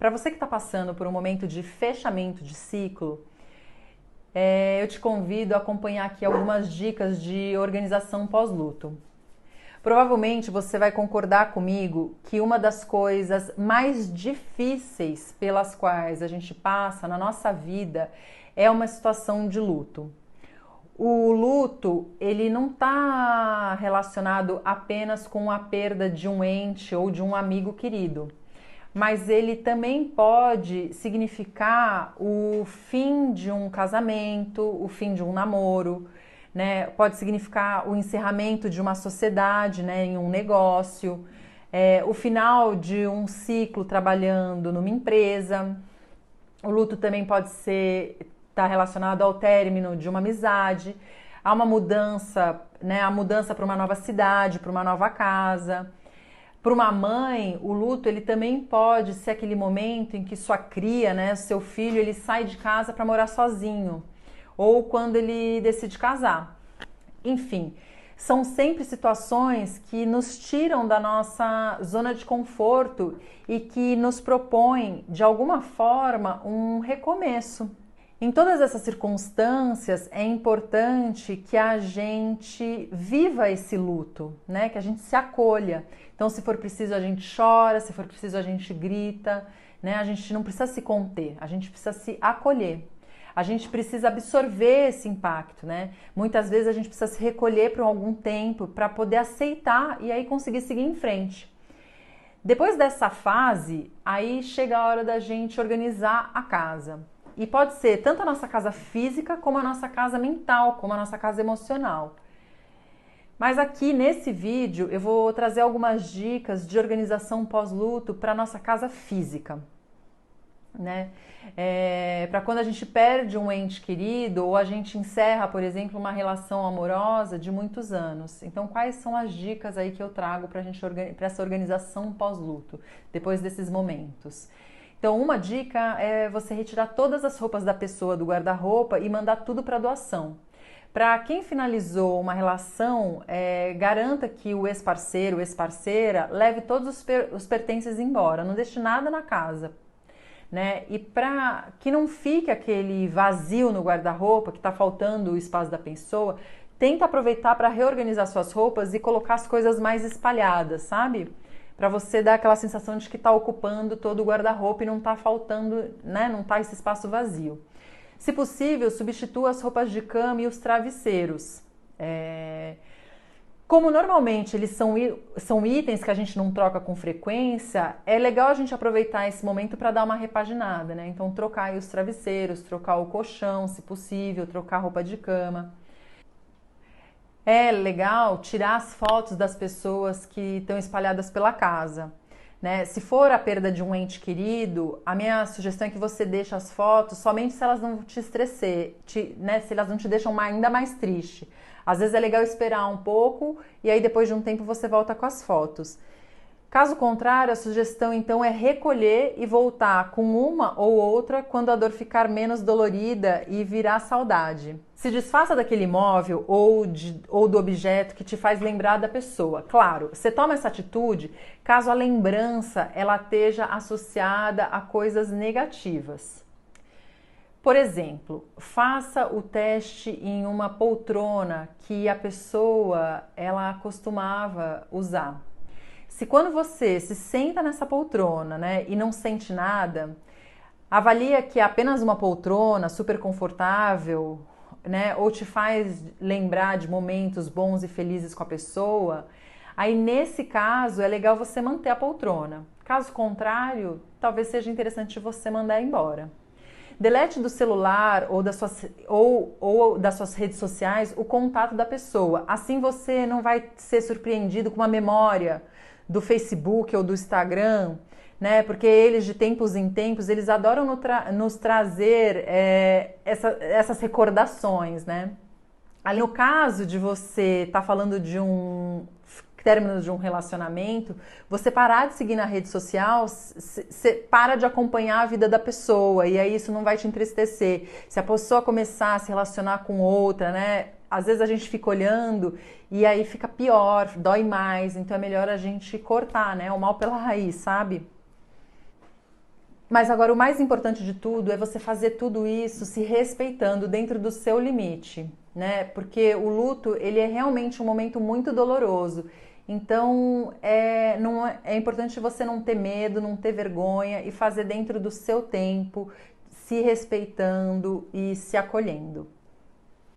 Para você que está passando por um momento de fechamento de ciclo, eu te convido a acompanhar aqui algumas dicas de organização pós-luto. Provavelmente você vai concordar comigo que uma das coisas mais difíceis pelas quais a gente passa na nossa vida é uma situação de luto. O luto, ele não está relacionado apenas com a perda de um ente ou de um amigo querido, mas ele também pode significar o fim de um casamento, o fim de um namoro, né? Pode significar o encerramento de uma sociedade, né, em um negócio, o final de um ciclo trabalhando numa empresa. O luto também pode estar relacionado ao término de uma amizade, a uma mudança, né, a mudança para uma nova cidade, para uma nova casa. Para uma mãe, o luto ele também pode ser aquele momento em que sua cria, né, seu filho, ele sai de casa para morar sozinho, ou quando ele decide casar. Enfim, são sempre situações que nos tiram da nossa zona de conforto e que nos propõem, de alguma forma, um recomeço. Em todas essas circunstâncias, é importante que a gente viva esse luto, né? Que a gente se acolha. Então, se for preciso, a gente chora, se for preciso, a gente grita, né? A gente não precisa se conter, a gente precisa se acolher. A gente precisa absorver esse impacto, né? Muitas vezes a gente precisa se recolher por algum tempo para poder aceitar e aí conseguir seguir em frente. Depois dessa fase, aí chega a hora da gente organizar a casa. E pode ser tanto a nossa casa física, como a nossa casa mental, como a nossa casa emocional. Mas aqui nesse vídeo eu vou trazer algumas dicas de organização pós-luto para a nossa casa física, né? Para quando a gente perde um ente querido ou a gente encerra, por exemplo, uma relação amorosa de muitos anos. Então, quais são as dicas aí que eu trago para essa organização pós-luto, depois desses momentos? Então, uma dica é você retirar todas as roupas da pessoa do guarda-roupa e mandar tudo para doação. Para quem finalizou uma relação, garanta que o ex-parceiro, ex-parceira, leve todos os pertences embora, não deixe nada na casa, né? E para que não fique aquele vazio no guarda-roupa, que está faltando o espaço da pessoa, tenta aproveitar para reorganizar suas roupas e colocar as coisas mais espalhadas, sabe? Para você dar aquela sensação de que está ocupando todo o guarda-roupa e não está faltando, né? Não está esse espaço vazio. Se possível, substitua as roupas de cama e os travesseiros. Como normalmente eles são itens que a gente não troca com frequência, é legal a gente aproveitar esse momento para dar uma repaginada, né? Então trocar aí os travesseiros, trocar o colchão, se possível, trocar a roupa de cama. É legal tirar as fotos das pessoas que estão espalhadas pela casa, né? Se for a perda de um ente querido, a minha sugestão é que você deixe as fotos somente se elas não te estressem, né? Se elas não te deixam ainda mais triste. Às vezes é legal esperar um pouco e aí depois de um tempo você volta com as fotos. Caso contrário, a sugestão então é recolher e voltar com uma ou outra quando a dor ficar menos dolorida e virar saudade. Se desfaça daquele imóvel ou do objeto que te faz lembrar da pessoa. Claro, você toma essa atitude caso a lembrança ela esteja associada a coisas negativas. Por exemplo, faça o teste em uma poltrona que a pessoa ela costumava usar. Se quando você se senta nessa poltrona, né, e não sente nada, avalia que é apenas uma poltrona super confortável, né, ou te faz lembrar de momentos bons e felizes com a pessoa, aí nesse caso é legal você manter a poltrona. Caso contrário, talvez seja interessante você mandar embora. Delete do celular ou das suas redes sociais o contato da pessoa. Assim você não vai ser surpreendido com uma memória do Facebook ou do Instagram, né? Porque eles de tempos em tempos eles adoram nos trazer essas recordações, né? Ali no caso de você estar falando de um término de um relacionamento, você parar de seguir na rede social, você para de acompanhar a vida da pessoa e aí isso não vai te entristecer. Se a pessoa começar a se relacionar com outra, né? Às vezes a gente fica olhando e aí fica pior, dói mais, então é melhor a gente cortar, né? O mal pela raiz, sabe? Mas agora o mais importante de tudo é você fazer tudo isso se respeitando dentro do seu limite, né? Porque o luto, ele é realmente um momento muito doloroso. Então, é importante você não ter medo, não ter vergonha e fazer dentro do seu tempo, se respeitando e se acolhendo.